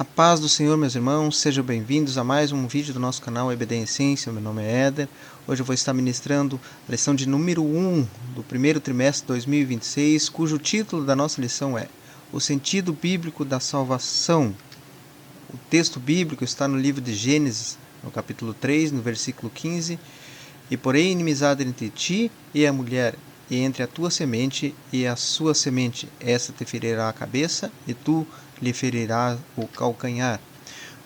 A paz do Senhor, meus irmãos, sejam bem-vindos a mais um vídeo do nosso canal EBD em Essência. Meu nome é Éder. Hoje eu vou estar ministrando a lição de número 1 do primeiro trimestre de 2026, cujo título da nossa lição é O Sentido Bíblico da Salvação. O texto bíblico está no livro de Gênesis, no capítulo 3, no versículo 15. E porém inimizade entre ti e a mulher, e entre a tua semente e a sua semente, essa te ferirá a cabeça, e tu lhe ferirá o calcanhar.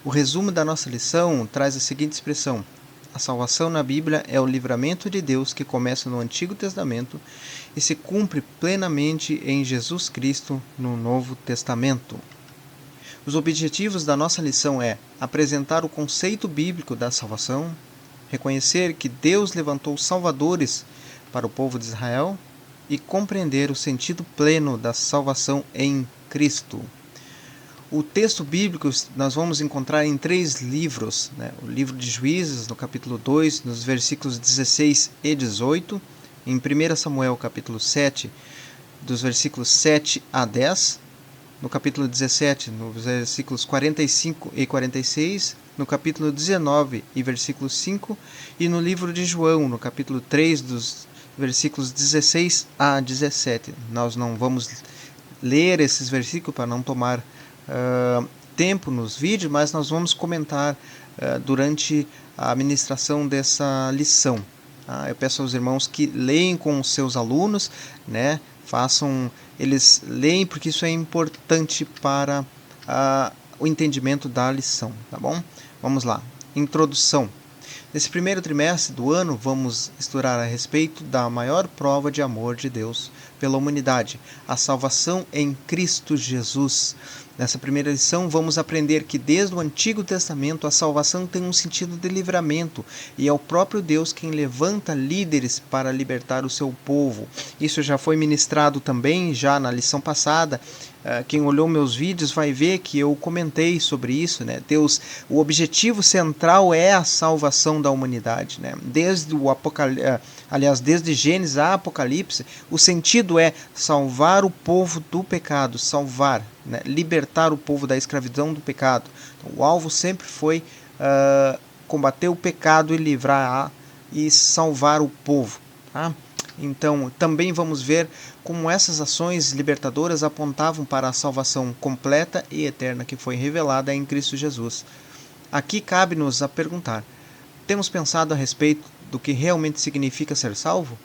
O resumo da nossa lição traz a seguinte expressão: a salvação na Bíblia é o livramento de Deus que começa no Antigo Testamento e se cumpre plenamente em Jesus Cristo no Novo Testamento. Os objetivos da nossa lição é apresentar o conceito bíblico da salvação, reconhecer que Deus levantou salvadores para o povo de Israel e compreender o sentido pleno da salvação em Cristo. O texto bíblico nós vamos encontrar em 3 livros, o livro de Juízes, no capítulo 2, nos versículos 16 e 18, em 1 Samuel, capítulo 7, dos versículos 7 a 10, no capítulo 17, nos versículos 45 e 46, no capítulo 19 e versículo 5, e no livro de João, no capítulo 3, dos versículos 16 a 17. Nós não vamos ler esses versículos para não tomar tempo nos vídeos, mas nós vamos comentar durante a ministração dessa lição. Eu peço aos irmãos que leem com os seus alunos, eles leem porque isso é importante para o entendimento da lição, tá bom? Vamos lá. Introdução. Nesse primeiro trimestre do ano, vamos estudar a respeito da maior prova de amor de Deus pela humanidade, a salvação em Cristo Jesus. Nessa primeira lição, vamos aprender que desde o Antigo Testamento a salvação tem um sentido de livramento e é o próprio Deus quem levanta líderes para libertar o seu povo. Isso já foi ministrado também já na lição passada. Quem olhou meus vídeos vai ver que eu comentei sobre isso, Deus, o objetivo central é a salvação da humanidade, Desde o desde Gênesis a Apocalipse, o sentido é salvar o povo do pecado, salvar, libertar o povo da escravidão do pecado. Então, o alvo sempre foi combater o pecado e livrar e salvar o povo, tá? Então, também vamos ver como essas ações libertadoras apontavam para a salvação completa e eterna que foi revelada em Cristo Jesus. Aqui cabe-nos a perguntar: temos pensado a respeito do que realmente significa ser salvo?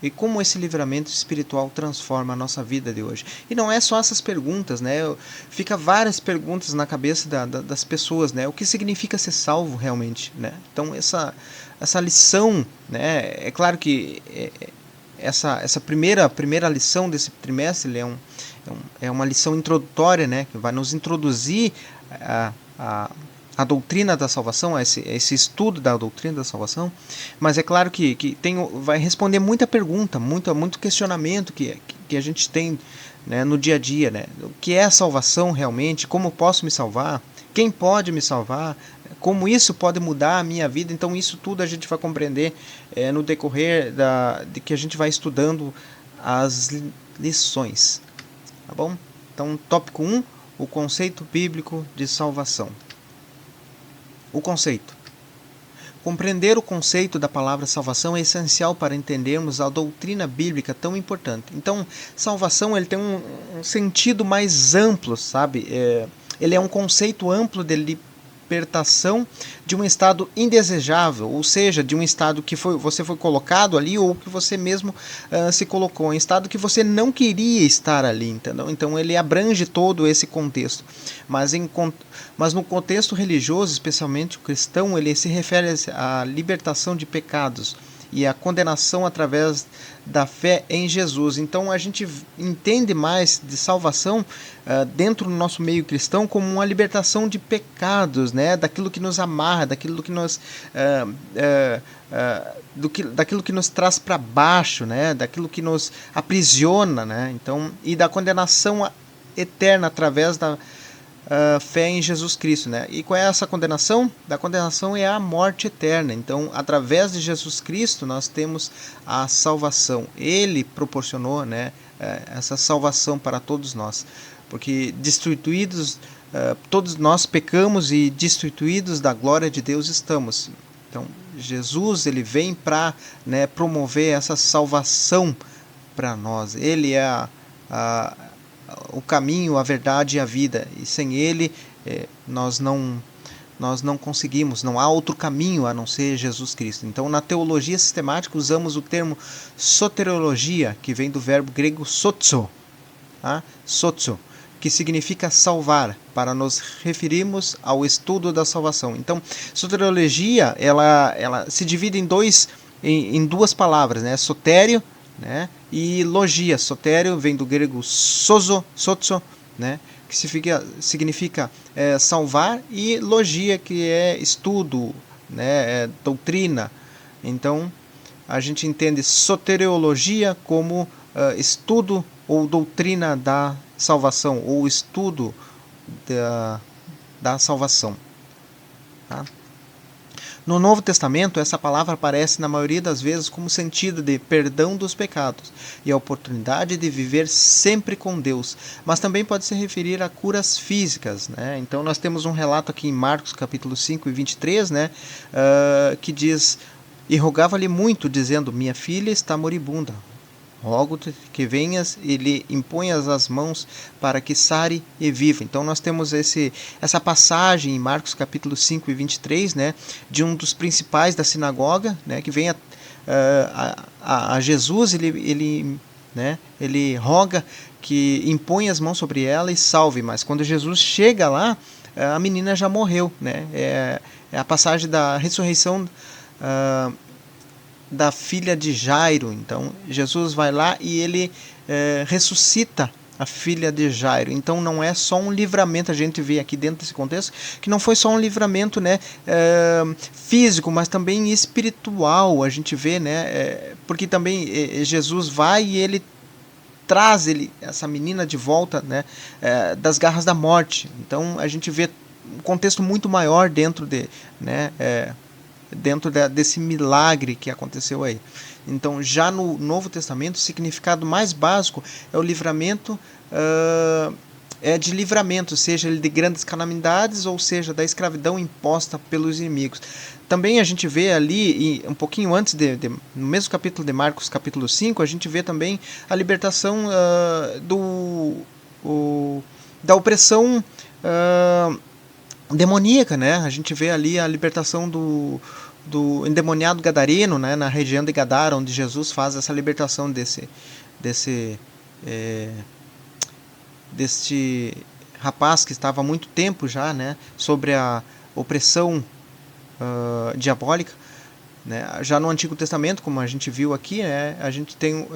E como esse livramento espiritual transforma a nossa vida de hoje? E não é só essas perguntas, Fica várias perguntas na cabeça das pessoas, O que significa ser salvo realmente, Então essa lição, é claro que essa primeira lição desse trimestre é uma lição introdutória, que vai nos introduzir a doutrina da salvação, esse estudo da doutrina da salvação, mas é claro que vai responder muita pergunta, muito questionamento que a gente tem, no dia a dia, O que é a salvação realmente? Como posso me salvar? Quem pode me salvar? Como isso pode mudar a minha vida? Então isso tudo a gente vai compreender no decorrer de que a gente vai estudando as lições, tá bom? Então, tópico 1, o conceito bíblico de salvação. O conceito. Compreender o conceito da palavra salvação é essencial para entendermos a doutrina bíblica tão importante. Então, salvação ele tem um sentido mais amplo, sabe? Ele é um conceito amplo de libertação de um estado indesejável, ou seja, de um estado que você foi colocado ali ou que você mesmo se colocou, um estado que você não queria estar ali, entendeu? Então ele abrange todo esse contexto, mas no contexto religioso, especialmente o cristão, ele se refere à libertação de pecados e a condenação através da fé em Jesus. Então a gente entende mais de salvação dentro do nosso meio cristão como uma libertação de pecados, daquilo que nos amarra, daquilo que nos daquilo que nos traz para baixo, daquilo que nos aprisiona, então, e da condenação eterna através fé em Jesus Cristo, né? E qual é essa condenação? A condenação é a morte eterna. Então, através de Jesus Cristo, nós temos a salvação. Ele proporcionou, né, essa salvação para todos nós. Porque destituídos, todos nós pecamos e destituídos da glória de Deus estamos. Então, Jesus, ele vem para, né, promover essa salvação para nós. Ele é o caminho, a verdade e a vida. E sem ele, nós não conseguimos, não há outro caminho a não ser Jesus Cristo. Então, na teologia sistemática, usamos o termo soteriologia, que vem do verbo grego sozo, tá? Sozo, que significa salvar, para nos referirmos ao estudo da salvação. Então, soteriologia, ela se divide em duas palavras, né? Sotério, né? E logia. Sotério vem do grego sozo, né? Que significa salvar, e logia, que é estudo, né? Doutrina. Então, a gente entende soteriologia como estudo ou doutrina da salvação, ou estudo da salvação. Tá? No Novo Testamento, essa palavra aparece na maioria das vezes como sentido de perdão dos pecados e a oportunidade de viver sempre com Deus, mas também pode se referir a curas físicas, né? Então nós temos um relato aqui em Marcos capítulo 5 e 23, né, que diz: "E rogava-lhe muito, dizendo, minha filha está moribunda. Rogo-te que venhas e lhe imponhas as mãos para que sare e viva." Então nós temos essa passagem em Marcos capítulo 5 e 23, né, de um dos principais da sinagoga, né, que vem a Jesus, né, ele roga que imponha as mãos sobre ela e salve, mas quando Jesus chega lá, a menina já morreu, né? É a passagem da ressurreição da filha de Jairo. Então Jesus vai lá e ele ressuscita a filha de Jairo. Então não é só um livramento, a gente vê aqui dentro desse contexto que não foi só um livramento, né, físico, mas também espiritual. A gente vê, né, porque também Jesus vai e ele traz essa menina de volta, né, das garras da morte. Então a gente vê um contexto muito maior dentro desse milagre que aconteceu aí. Então, já no Novo Testamento, o significado mais básico é o livramento, de livramento, seja ele de grandes calamidades, ou seja, da escravidão imposta pelos inimigos. Também a gente vê ali, um pouquinho antes, no mesmo capítulo de Marcos, capítulo 5, a gente vê também a libertação da opressão demoníaca, né? A gente vê ali a libertação do endemoniado gadareno, né? Na região de Gadara, onde Jesus faz essa libertação deste rapaz que estava há muito tempo já, né, sobre a opressão diabólica, né? Já no Antigo Testamento, como a gente viu aqui, né, a gente tem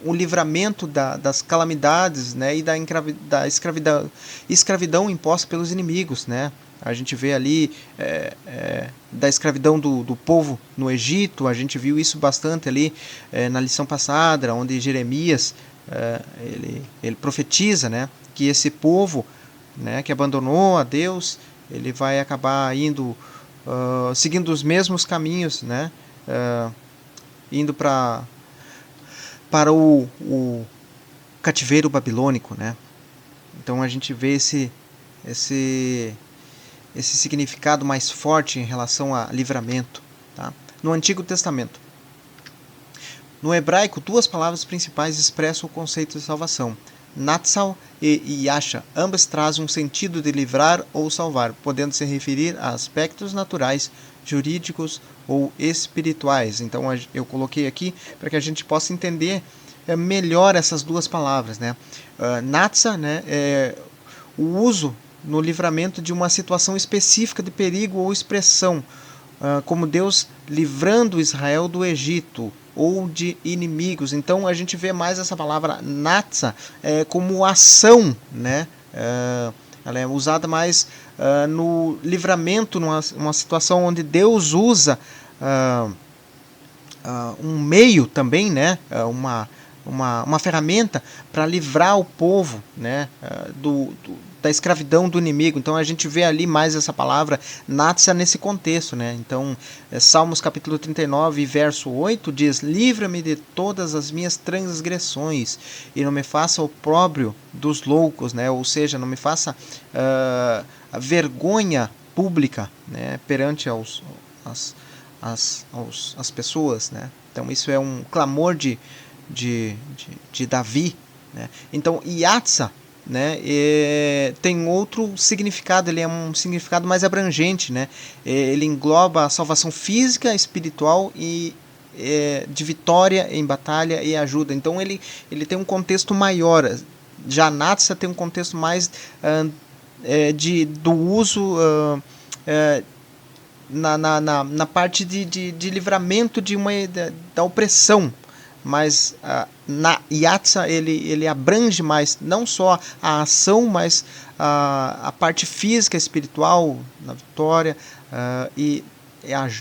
o livramento das calamidades, né, e da escravidão imposta pelos inimigos, né? A gente vê ali da escravidão do povo no Egito. A gente viu isso bastante ali na lição passada, onde Jeremias ele profetiza, né, que esse povo, né, que abandonou a Deus, ele vai acabar indo seguindo os mesmos caminhos, né, indo para o cativeiro babilônico, né? Então a gente vê esse significado mais forte em relação a livramento, tá? No Antigo Testamento. No hebraico, duas palavras principais expressam o conceito de salvação: Natsal e Yasha. Ambas trazem um sentido de livrar ou salvar, podendo se referir a aspectos naturais, jurídicos ou espirituais. Então eu coloquei aqui para que a gente possa entender melhor essas duas palavras, né? Natsa, né, é o uso no livramento de uma situação específica de perigo ou expressão, como Deus livrando Israel do Egito ou de inimigos. Então a gente vê mais essa palavra natsa como ação, né? Ela é usada mais no livramento, numa situação onde Deus usa um meio também, né? Uma ferramenta para livrar o povo, né, da escravidão do inimigo. Então a gente vê ali mais essa palavra natsa nesse contexto, né? Então Salmos capítulo 39, verso 8 diz: livra-me de todas as minhas transgressões e não me faça opróbrio dos loucos, né? Ou seja, não me faça a vergonha pública, né? Perante as pessoas, né? Então isso é um clamor de Davi, né? Então Yatsa, né, tem outro significado, ele é um significado mais abrangente, né? Ele engloba a salvação física, espiritual e de vitória em batalha e ajuda. Então ele tem um contexto maior. Já Natsa tem um contexto mais do uso na parte de livramento da opressão. Mas na Yatsa ele abrange mais não só a ação, mas a parte física, espiritual, na vitória e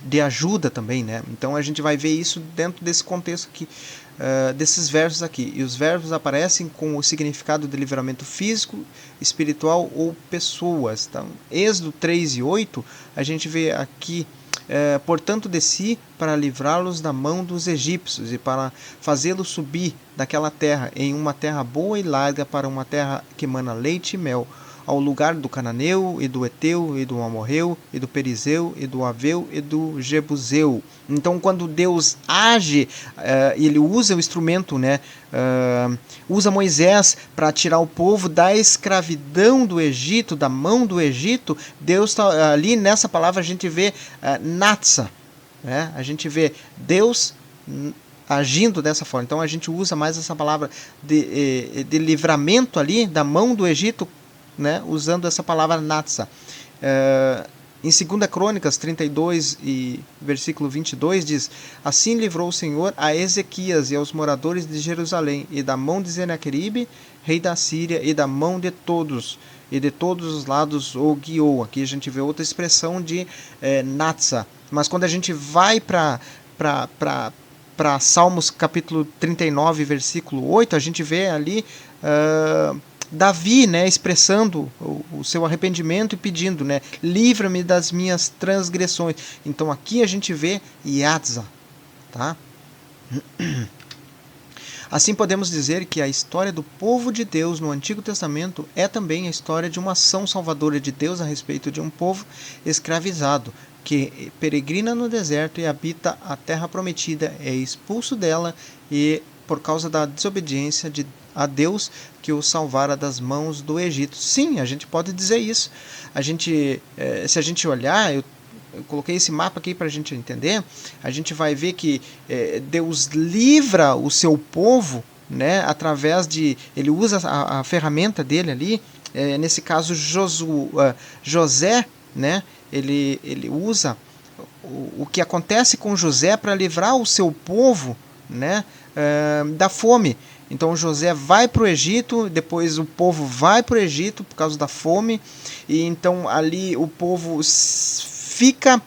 de ajuda também, né? Então a gente vai ver isso dentro desse contexto aqui, desses versos aqui. E os versos aparecem com o significado de livramento físico, espiritual ou pessoas. Então, Êxodo 3 e 8, a gente vê aqui: portanto desci para livrá-los da mão dos egípcios e para fazê-los subir daquela terra em uma terra boa e larga, para uma terra que mana leite e mel, ao lugar do cananeu e do eteu e do amorreu e do perizeu e do aveu e do jebuseu. Então quando Deus age, ele usa o instrumento, né? Usa Moisés para tirar o povo da escravidão do Egito, da mão do Egito. Deus está ali, nessa palavra a gente vê natsa, né? A gente vê Deus agindo dessa forma. Então a gente usa mais essa palavra de livramento ali da mão do Egito, né, usando essa palavra natsa. Em 2 Crônicas 32 e versículo 22 diz: assim livrou o Senhor a Ezequias e aos moradores de Jerusalém, e da mão de Senaqueribe, rei da Síria, e da mão de todos, e de todos os lados o guiou. Aqui a gente vê outra expressão de natsa. Mas quando a gente vai para Salmos capítulo 39, versículo 8, a gente vê ali Davi, né, expressando o seu arrependimento e pedindo, né, livra-me das minhas transgressões. Então aqui a gente vê Yatsa, tá? Assim podemos dizer que a história do povo de Deus no Antigo Testamento é também a história de uma ação salvadora de Deus a respeito de um povo escravizado, que peregrina no deserto e habita a terra prometida, é expulso dela e por causa da desobediência a Deus que o salvara das mãos do Egito. Sim, a gente pode dizer isso. Se a gente olhar, eu coloquei esse mapa aqui para a gente entender, a gente vai ver que Deus livra o seu povo, né, através de... Ele usa a ferramenta dele ali, nesse caso José, né, ele usa o que acontece com José para livrar o seu povo, né, da fome. Então José vai para o Egito, depois o povo vai para o Egito por causa da fome, e então ali o povo fica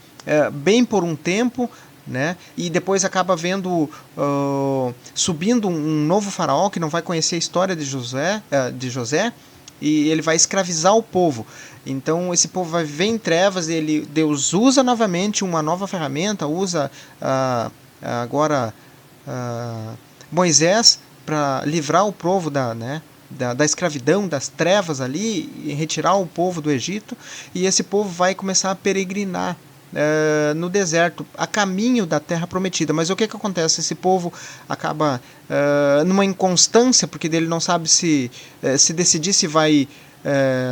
bem por um tempo, né? E depois acaba subindo um novo faraó que não vai conhecer a história de José, e ele vai escravizar o povo. Então esse povo vai viver em trevas, e Deus usa novamente uma nova ferramenta, usa agora Moisés para livrar o povo da escravidão, das trevas ali, e retirar o povo do Egito, e esse povo vai começar a peregrinar no deserto, a caminho da terra prometida. Mas o que acontece? Esse povo acaba numa inconstância, porque ele não sabe se decidir se vai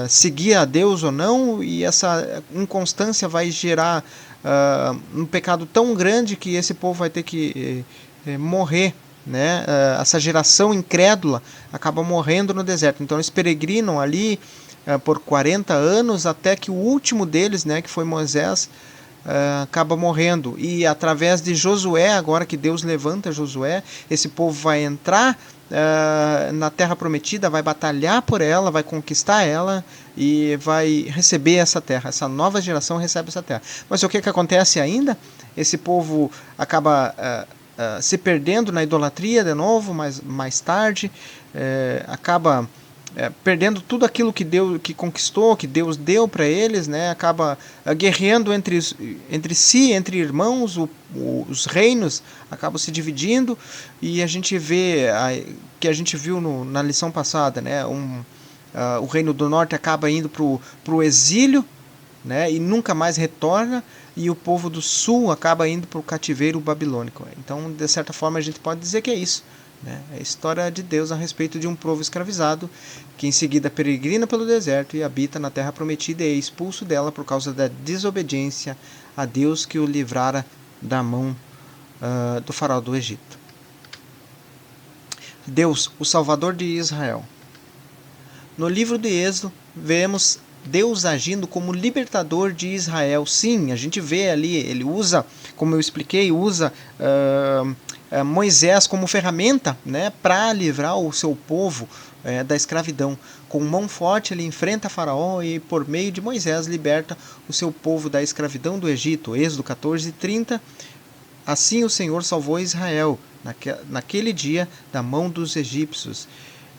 seguir a Deus ou não, e essa inconstância vai gerar um pecado tão grande que esse povo vai ter que morrer, né? Essa geração incrédula acaba morrendo no deserto. Então eles peregrinam ali por 40 anos, até que o último deles, né, que foi Moisés, acaba morrendo. E através de Josué, agora que Deus levanta Josué, esse povo vai entrar na terra prometida, vai batalhar por ela, vai conquistar ela e vai receber essa terra. Essa nova geração recebe essa terra. Mas o que acontece ainda? Esse povo acaba se perdendo na idolatria de novo, mais tarde, acaba perdendo tudo aquilo que conquistou, que Deus deu para eles, né? Acaba guerreando entre si, entre irmãos, os reinos acabam se dividindo, e a gente vê que a gente viu na lição passada, né? O reino do norte acaba indo para o exílio, né? E nunca mais retorna, e o povo do sul acaba indo para o cativeiro babilônico. Então, de certa forma, a gente pode dizer que é isso. É a história de Deus a respeito de um povo escravizado que em seguida peregrina pelo deserto e habita na terra prometida e é expulso dela por causa da desobediência a Deus que o livrara da mão do faraó do Egito. Deus, o Salvador de Israel. No livro de Êxodo, vemos Deus agindo como libertador de Israel. Sim, a gente vê ali, ele usa, como eu expliquei, Moisés como ferramenta, né, para livrar o seu povo da escravidão. Com mão forte ele enfrenta Faraó e por meio de Moisés liberta o seu povo da escravidão do Egito. Êxodo 14:30. Assim o Senhor salvou Israel naquele dia da mão dos egípcios.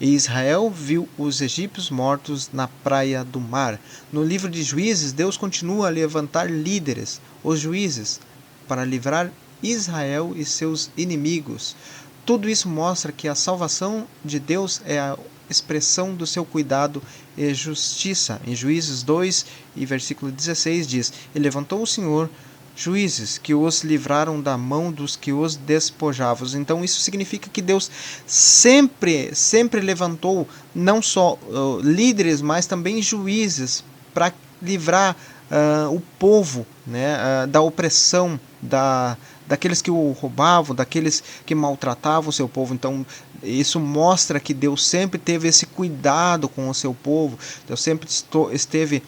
E Israel viu os egípcios mortos na praia do mar. No livro de Juízes, Deus continua a levantar líderes, os juízes, para livrar Israel e seus inimigos. Tudo isso mostra que a salvação de Deus é a expressão do seu cuidado e justiça. Em Juízes 2 e versículo 16 diz: E levantou o Senhor juízes que os livraram da mão dos que os despojavam. Então isso significa que Deus sempre levantou não só líderes, mas também juízes para livrar o povo, né, da opressão, daqueles que o roubavam, daqueles que maltratavam o seu povo. Então isso mostra que Deus sempre teve esse cuidado com o seu povo. Deus sempre esteve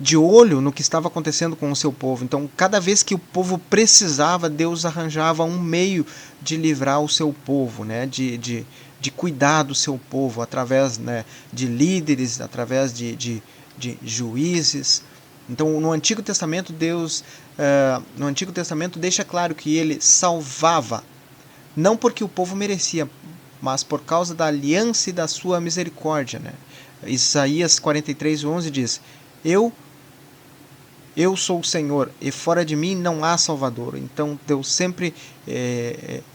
de olho no que estava acontecendo com o seu povo. Então cada vez que o povo precisava, Deus arranjava um meio de livrar o seu povo, né, de cuidar do seu povo através, né, de líderes, através de juízes. Então no Antigo Testamento Deus no Antigo Testamento deixa claro que ele salvava não porque o povo merecia, mas por causa da aliança e da sua misericórdia, né? Isaías 43:11 diz: Eu sou o Senhor, e fora de mim não há Salvador. Então Deus sempre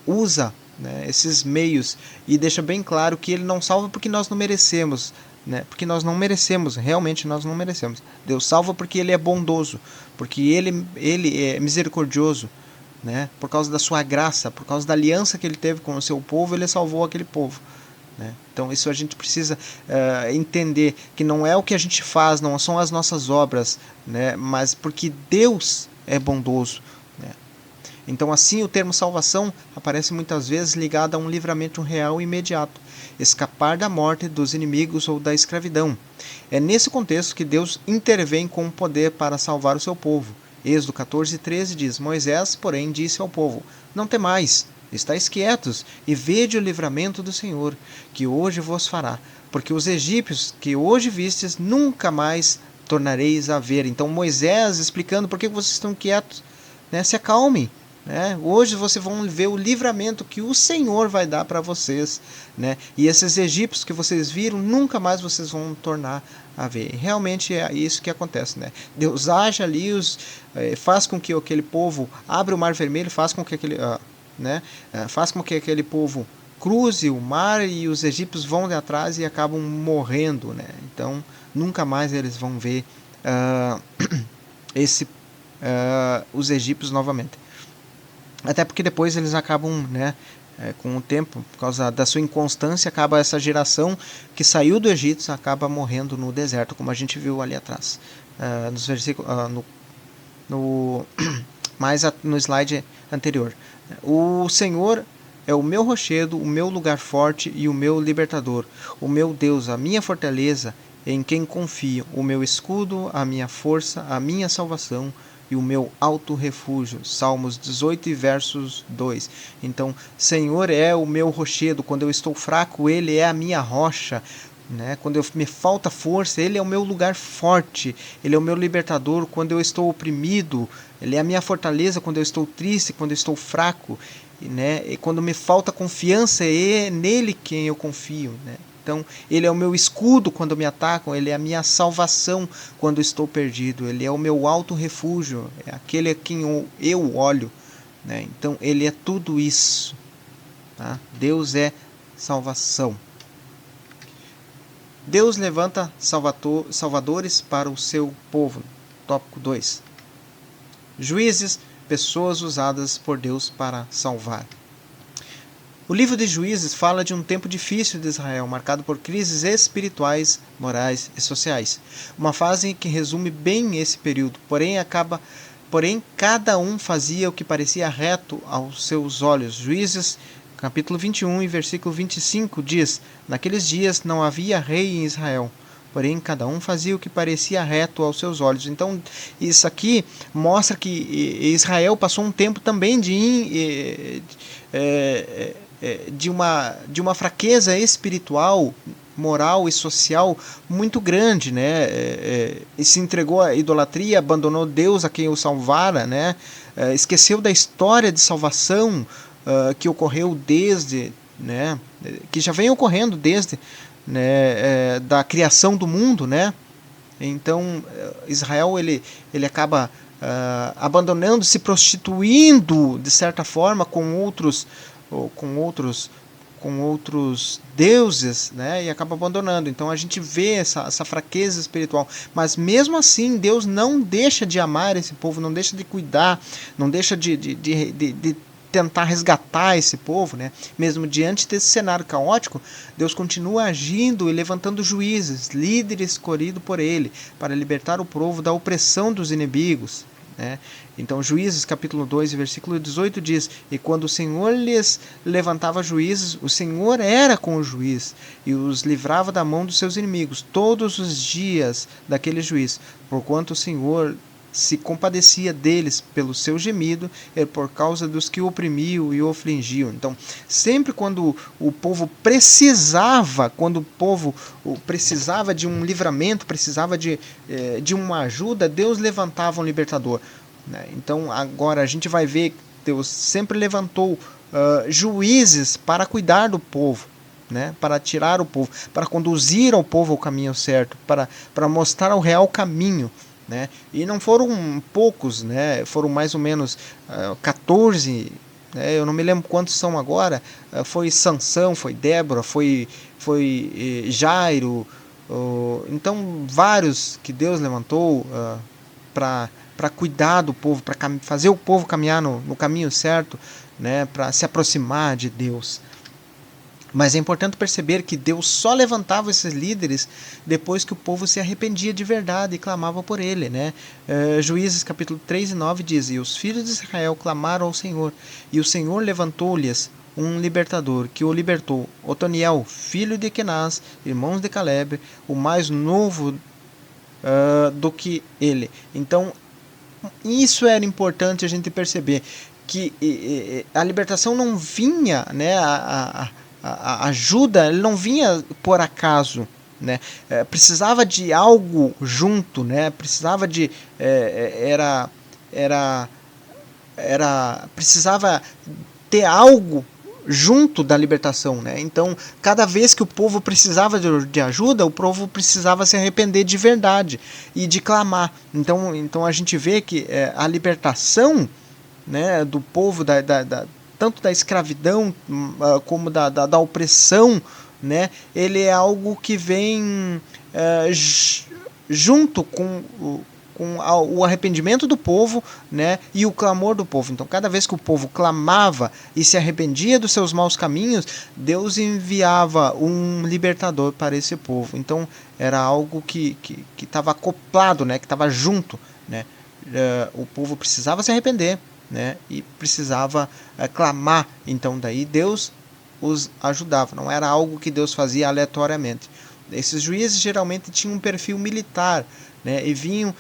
usa, né, esses meios e deixa bem claro que ele não salva porque nós não merecemos, né? Porque nós não merecemos, realmente nós não merecemos. Deus salva porque ele é bondoso, porque ele é misericordioso, né? Por causa da sua graça, por causa da aliança que ele teve com o seu povo, ele salvou aquele povo, né? Então isso a gente precisa entender, que não é o que a gente faz, não são as nossas obras, né? Mas porque Deus é bondoso, né? Então assim o termo salvação aparece muitas vezes ligado a um livramento real e imediato, escapar da morte, dos inimigos ou da escravidão. É nesse contexto que Deus intervém com o poder para salvar o seu povo. Êxodo 14:13 diz: Moisés, porém, disse ao povo: Não temais, estáis quietos e vede o livramento do Senhor, que hoje vos fará, porque os egípcios que hoje vistes nunca mais tornareis a ver. Então Moisés explicando por que vocês estão quietos, né? Se acalmem, né? Hoje vocês vão ver o livramento que o Senhor vai dar para vocês, né? E esses egípcios que vocês viram, nunca mais vocês vão tornar a ver. Realmente é isso que acontece, né? Deus age ali, faz com que aquele povo abra o mar vermelho, faz com que aquele povo cruze o mar e os egípcios vão de atrás e acabam morrendo, né? Então nunca mais eles vão ver os egípcios novamente. Até porque depois eles acabam, né, com o tempo, por causa da sua inconstância, acaba essa geração que saiu do Egito, acaba morrendo no deserto, como a gente viu ali atrás, nos versículos, no slide anterior. O Senhor é o meu rochedo, o meu lugar forte e o meu libertador, o meu Deus, a minha fortaleza, em quem confio, o meu escudo, a minha força, a minha salvação e o meu alto refúgio. Salmos 18 e versos 2. Então, Senhor é o meu rochedo, quando eu estou fraco, Ele é a minha rocha, né? Quando me falta força, Ele é o meu lugar forte, Ele é o meu libertador quando eu estou oprimido, Ele é a minha fortaleza quando eu estou triste, quando eu estou fraco, né? E quando me falta confiança, é nele quem eu confio, né? Então, ele é o meu escudo quando me atacam, ele é a minha salvação quando estou perdido, ele é o meu alto refúgio, é aquele a quem eu olho, né? Então, ele é tudo isso, tá? Deus é salvação. Deus levanta salvadores para o seu povo. Tópico 2. Juízes, pessoas usadas por Deus para salvar. O livro de Juízes fala de um tempo difícil de Israel, marcado por crises espirituais, morais e sociais. Uma fase que resume bem esse período, porém cada um fazia o que parecia reto aos seus olhos. Juízes, capítulo 21 e versículo 25 diz: Naqueles dias não havia rei em Israel, porém cada um fazia o que parecia reto aos seus olhos. Então, isso aqui mostra que Israel passou um tempo também de uma fraqueza espiritual, moral e social muito grande, né? E se entregou à idolatria, abandonou Deus a quem o salvara, né? Esqueceu da história de salvação que ocorreu desde, né? Que já vem ocorrendo desde, né? Da criação do mundo, né? Então Israel ele acaba abandonando, se prostituindo de certa forma com outros deuses, né, e acaba abandonando. Então a gente vê essa fraqueza espiritual, mas mesmo assim Deus não deixa de amar esse povo, não deixa de cuidar, não deixa de tentar resgatar esse povo, né? Mesmo diante desse cenário caótico, Deus continua agindo e levantando juízes, líderes escolhidos por ele, para libertar o povo da opressão dos inimigos, né? Então Juízes capítulo 2 versículo 18 diz: E quando o Senhor lhes levantava juízes, o Senhor era com o juiz e os livrava da mão dos seus inimigos todos os dias daquele juiz, porquanto o Senhor se compadecia deles pelo seu gemido e por causa dos que o oprimiam e o afligiam. Então, sempre quando o povo precisava de um livramento, precisava de uma ajuda, Deus levantava um libertador, né? Então, agora a gente vai ver que Deus sempre levantou juízes para cuidar do povo, né? Para tirar o povo, para conduzir o povo ao caminho certo, para mostrar o real caminho, né? E não foram poucos, né? Foram mais ou menos 14, né? Eu não me lembro quantos são agora. Foi Sansão, foi Débora, foi Jairo, então vários que Deus levantou para cuidar do povo, para fazer o povo caminhar no caminho certo, né? Para se aproximar de Deus. Mas é importante perceber que Deus só levantava esses líderes depois que o povo se arrependia de verdade e clamava por ele, né? Juízes capítulo 3 e 9 diz: E os filhos de Israel clamaram ao Senhor, e o Senhor levantou-lhes um libertador, que o libertou, Otoniel, filho de Kenaz, irmãos de Caleb, o mais novo do que ele. Então, isso era importante a gente perceber, que a libertação não vinha, né? A ajuda não vinha por acaso, né? Precisava de algo junto, né? Precisava de precisava ter algo junto da libertação, né? Então, cada vez que o povo precisava de ajuda, o povo precisava se arrepender de verdade e de clamar. Então a gente vê que a libertação, né, do povo tanto da escravidão como da opressão, né, ele é algo que vem junto com o arrependimento do povo, né, e o clamor do povo. Então, cada vez que o povo clamava e se arrependia dos seus maus caminhos, Deus enviava um libertador para esse povo. Então, era algo que estava acoplado, né, que estava junto, né. O povo precisava se arrepender, né, e precisava clamar. Então daí Deus os ajudava, não era algo que Deus fazia aleatoriamente. Esses juízes geralmente tinham um perfil militar, né, e vinham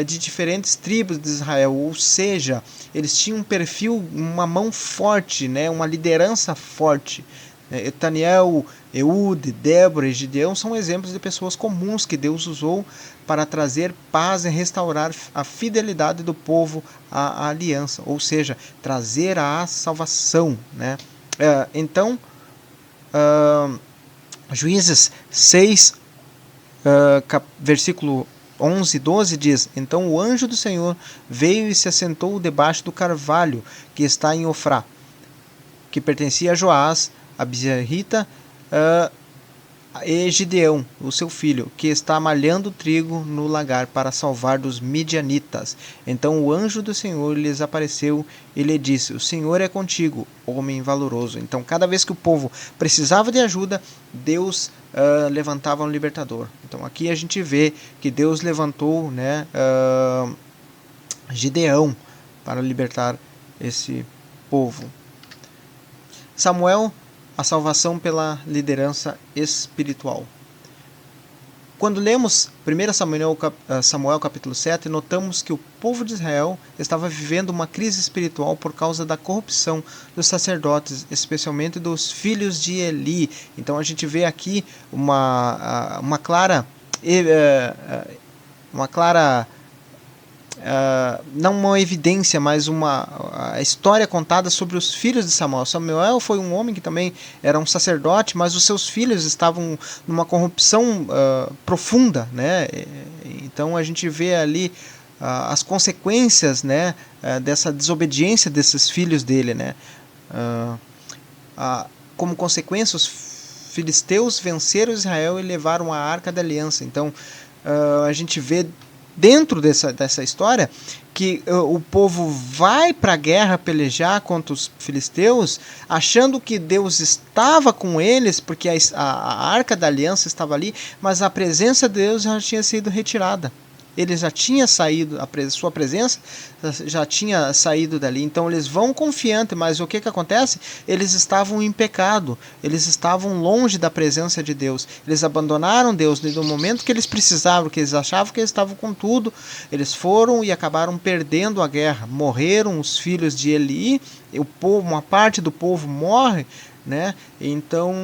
de diferentes tribos de Israel, ou seja, eles tinham um perfil, uma mão forte, né, uma liderança forte. Otoniel Eude, Débora e Gideão são exemplos de pessoas comuns que Deus usou para trazer paz e restaurar a fidelidade do povo à aliança, ou seja, trazer a salvação, né? Então, Juízes 6, versículo 11 e 12 diz: Então o anjo do Senhor veio e se assentou debaixo do carvalho que está em Ofrá, que pertencia a Joás, a Bizerrita, e Gideão, o seu filho, que está malhando trigo no lagar para salvar dos midianitas. Então o anjo do Senhor lhes apareceu e lhe disse: O Senhor é contigo, homem valoroso. Então cada vez que o povo precisava de ajuda, Deus levantava um libertador. Então aqui a gente vê que Deus levantou, né, Gideão para libertar esse povo. Samuel, a salvação pela liderança espiritual. Quando lemos 1 Samuel capítulo 7, notamos que o povo de Israel estava vivendo uma crise espiritual por causa da corrupção dos sacerdotes, especialmente dos filhos de Eli. Então a gente vê aqui uma clara não uma evidência, mas a história contada sobre os filhos de Samuel. Samuel foi um homem que também era um sacerdote, mas os seus filhos estavam numa corrupção profunda, né? Então a gente vê ali as consequências, né, dessa desobediência desses filhos dele, né? Como consequência, os filisteus venceram Israel e levaram a Arca da Aliança. Então a gente vê dentro dessa história que o povo vai para a guerra pelejar contra os filisteus, achando que Deus estava com eles, porque a Arca da Aliança estava ali, mas a presença de Deus já tinha sido retirada. Ele já tinha saído, sua presença já tinha saído dali. Então eles vão confiantes, mas o que acontece? Eles estavam em pecado, eles estavam longe da presença de Deus. Eles abandonaram Deus no momento que eles precisavam, que eles achavam que eles estavam com tudo. Eles foram e acabaram perdendo a guerra. Morreram os filhos de Eli, uma parte do povo morre, né? Então,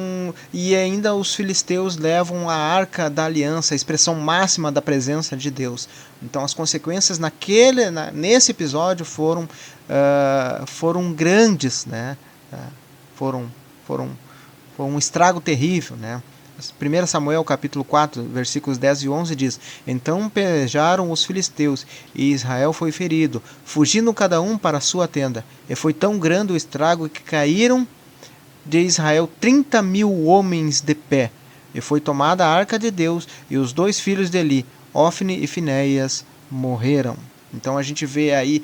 e ainda os filisteus levam a Arca da Aliança, a expressão máxima da presença de Deus. Então as consequências nesse episódio foram grandes, né? Foram um estrago terrível, né? 1 Samuel capítulo 4, versículos 10 e 11 diz: Então pelejaram os filisteus, e Israel foi ferido, fugindo cada um para a sua tenda. E foi tão grande o estrago que caíram de Israel 30.000 homens de pé. E foi tomada a arca de Deus, e os 2 filhos de Eli, Ofni e Finéias, morreram. Então a gente vê aí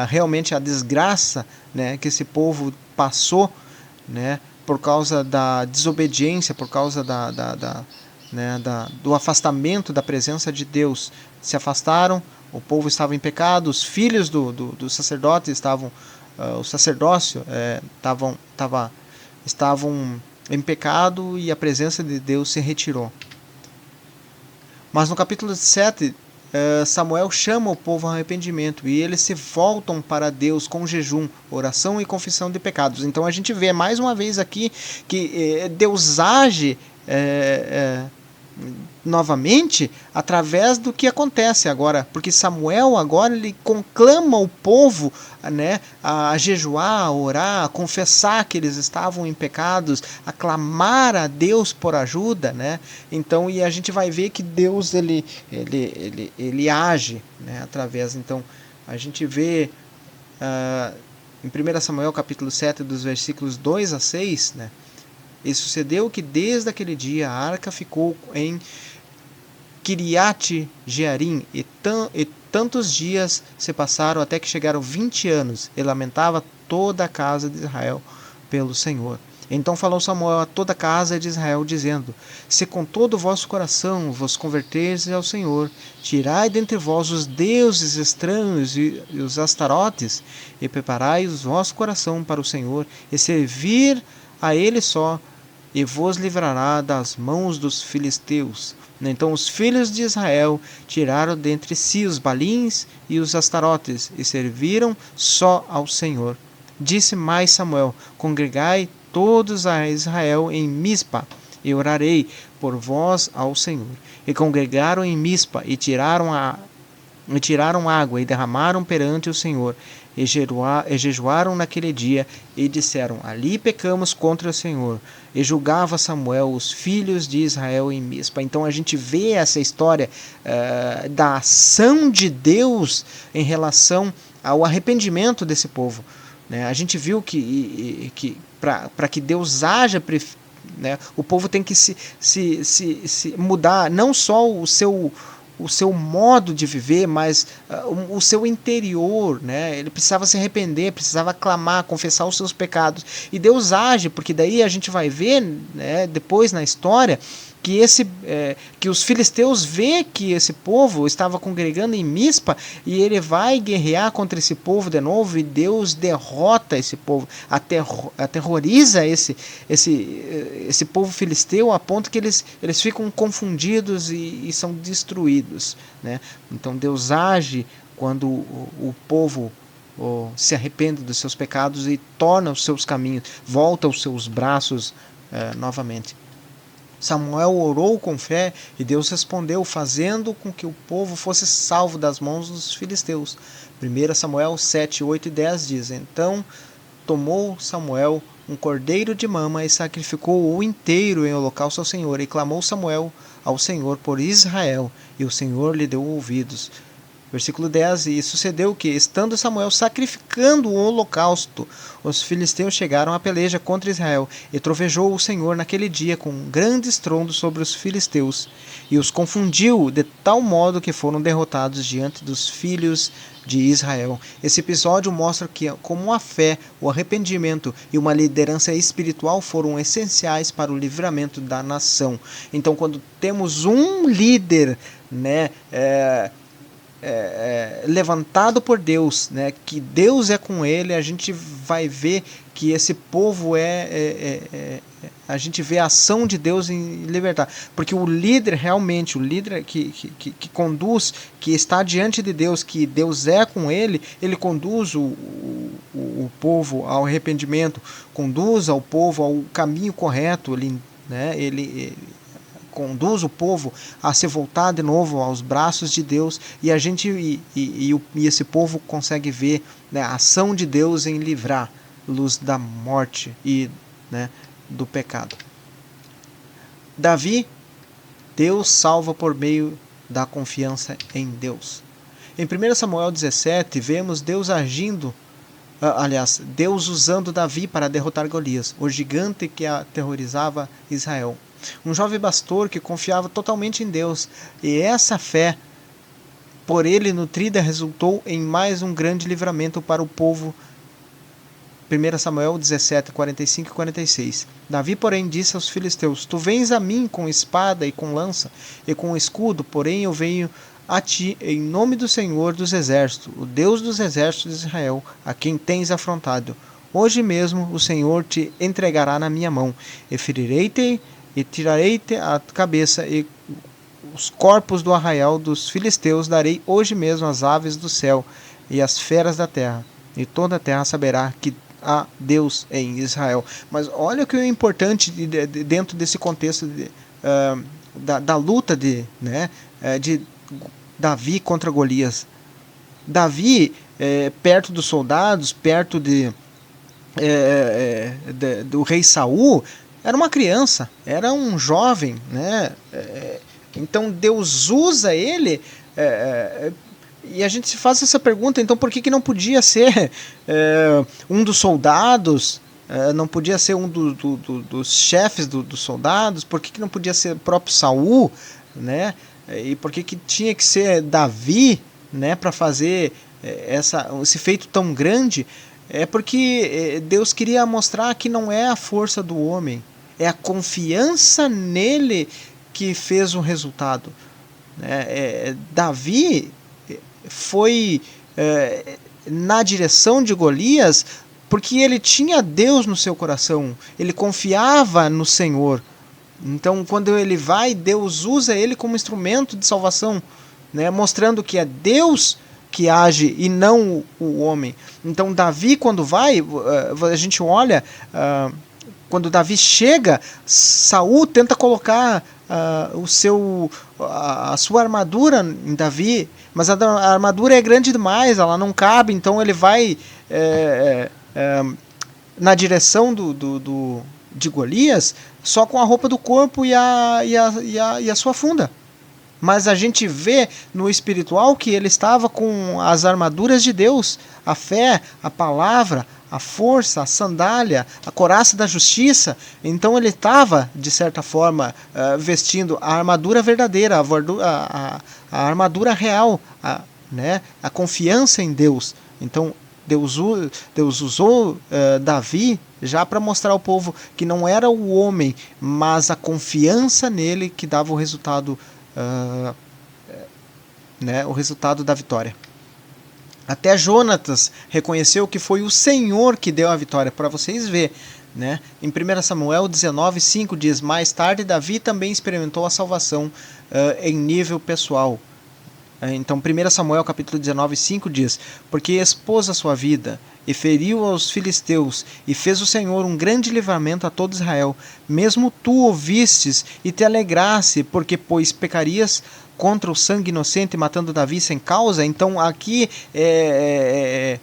realmente a desgraça, né, que esse povo passou, né, por causa da desobediência, por causa do afastamento da presença de Deus. Se afastaram, o povo estava em pecado, os filhos do sacerdote estavam, o sacerdócio estavam em pecado e a presença de Deus se retirou. Mas no capítulo 7, Samuel chama o povo ao arrependimento e eles se voltam para Deus com jejum, oração e confissão de pecados. Então a gente vê mais uma vez aqui que Deus age novamente através do que acontece agora, porque Samuel agora ele conclama o povo, né, a jejuar, a orar, a confessar que eles estavam em pecados, a clamar a Deus por ajuda, né? Então, e a gente vai ver que Deus ele age, né, através. Então a gente vê em 1 Samuel capítulo 7 dos versículos 2 a 6, né? E sucedeu que desde aquele dia a arca ficou em Kiriat Jearim, e tantos dias se passaram até que chegaram 20 anos, e lamentava toda a casa de Israel pelo Senhor. Então falou Samuel a toda a casa de Israel, dizendo: Se com todo o vosso coração vos converterdes ao Senhor, tirai dentre vós os deuses estranhos e os astarotes, e preparai o vosso coração para o Senhor, e servir a ele só, e vos livrará das mãos dos filisteus. Então os filhos de Israel tiraram dentre si os balins e os astarotes, e serviram só ao Senhor. Disse mais Samuel: Congregai todos a Israel em Mispa, e orarei por vós ao Senhor. E congregaram em Mispa, e tiraram água, e derramaram perante o Senhor, e jejuaram naquele dia, e disseram: ali pecamos contra o Senhor. E julgava Samuel os filhos de Israel em Mispa. Então a gente vê essa história da ação de Deus em relação ao arrependimento desse povo. A gente viu que para que Deus haja, o povo tem que se mudar, não só o seu modo de viver, mas o seu interior, Ele precisava se arrepender, precisava clamar, confessar os seus pecados. E Deus age, porque daí a gente vai ver, depois na história, que os filisteus vê que esse povo estava congregando em Mispa, e ele vai guerrear contra esse povo de novo, e Deus derrota esse povo, aterroriza esse povo filisteu, a ponto que eles ficam confundidos e são destruídos. Então Deus age quando o povo se arrepende dos seus pecados e torna os seus caminhos, volta os seus braços novamente. Samuel orou com fé, e Deus respondeu, fazendo com que o povo fosse salvo das mãos dos filisteus. 1 Samuel 7, 8 e 10 diz: então tomou Samuel um cordeiro de mama e sacrificou-o inteiro em holocausto ao Senhor. E clamou Samuel ao Senhor por Israel, e o Senhor lhe deu ouvidos. Versículo 10, e sucedeu que, estando Samuel sacrificando o holocausto, os filisteus chegaram à peleja contra Israel, e trovejou o Senhor naquele dia com um grande estrondo sobre os filisteus, e os confundiu de tal modo que foram derrotados diante dos filhos de Israel. Esse episódio mostra como a fé, o arrependimento e uma liderança espiritual foram essenciais para o livramento da nação. Então, quando temos um líder, levantado por Deus, que Deus é com ele, a gente vai ver que esse povo a gente vê a ação de Deus em libertar, porque o líder realmente, o líder que conduz, que está diante de Deus, que Deus é com ele conduz o povo ao arrependimento, conduz ao povo ao caminho correto, ele conduz o povo a se voltar de novo aos braços de Deus, e a gente e esse povo consegue ver a ação de Deus em livrar-los da morte e do pecado. Davi, Deus salva por meio da confiança em Deus. Em 1 Samuel 17, vemos Deus agindo, Deus usando Davi para derrotar Golias, o gigante que aterrorizava Israel. Um jovem pastor que confiava totalmente em Deus, e essa fé por ele nutrida resultou em mais um grande livramento para o povo. 1 Samuel 17, 45 e 46. Davi, porém, disse aos filisteus: tu vens a mim com espada e com lança e com escudo, porém eu venho a ti em nome do Senhor dos exércitos, o Deus dos exércitos de Israel, a quem tens afrontado. Hoje mesmo o Senhor te entregará na minha mão, e ferirei-te e tirarei-te a cabeça, e os corpos do arraial dos filisteus darei hoje mesmo às aves do céu e às feras da terra, e toda a terra saberá que há Deus em Israel. Mas olha o que é importante dentro desse contexto da luta de Davi contra Golias. Davi, perto dos soldados, perto do rei Saul, era uma criança, era um jovem, então Deus usa ele, e a gente se faz essa pergunta, então por que não podia ser um dos soldados, não podia ser um dos chefes dos soldados, por que não podia ser o próprio Saul, e por que tinha que ser Davi, para fazer esse feito tão grande? É porque Deus queria mostrar que não é a força do homem, é a confiança nele que fez o resultado. Davi foi na direção de Golias porque ele tinha Deus no seu coração, ele confiava no Senhor. Então, quando ele vai, Deus usa ele como instrumento de salvação, mostrando que é Deus que age e não o homem. Então, Davi, quando vai, a gente olha quando Davi chega, Saul tenta colocar a sua armadura em Davi, mas a armadura é grande demais, ela não cabe, então ele vai na direção de Golias só com a roupa do corpo e a sua funda. Mas a gente vê no espiritual que ele estava com as armaduras de Deus, a fé, a palavra, a força, a sandália, a couraça da justiça. Então ele estava, de certa forma, vestindo a armadura verdadeira, a armadura real, a confiança em Deus. Então Deus usou Davi já para mostrar ao povo que não era o homem, mas a confiança nele que dava o resultado, o resultado da vitória. Até Jonatas reconheceu que foi o Senhor que deu a vitória, para vocês verem. Né? Em 1 Samuel 19:5 diz: mais tarde Davi também experimentou a salvação em nível pessoal. Então 1 Samuel capítulo 19:5 diz: porque expôs a sua vida e feriu aos filisteus, e fez o Senhor um grande livramento a todo Israel. Mesmo tu ouvistes e te alegraste, porque pois pecarias contra o sangue inocente, matando Davi sem causa. Então aqui é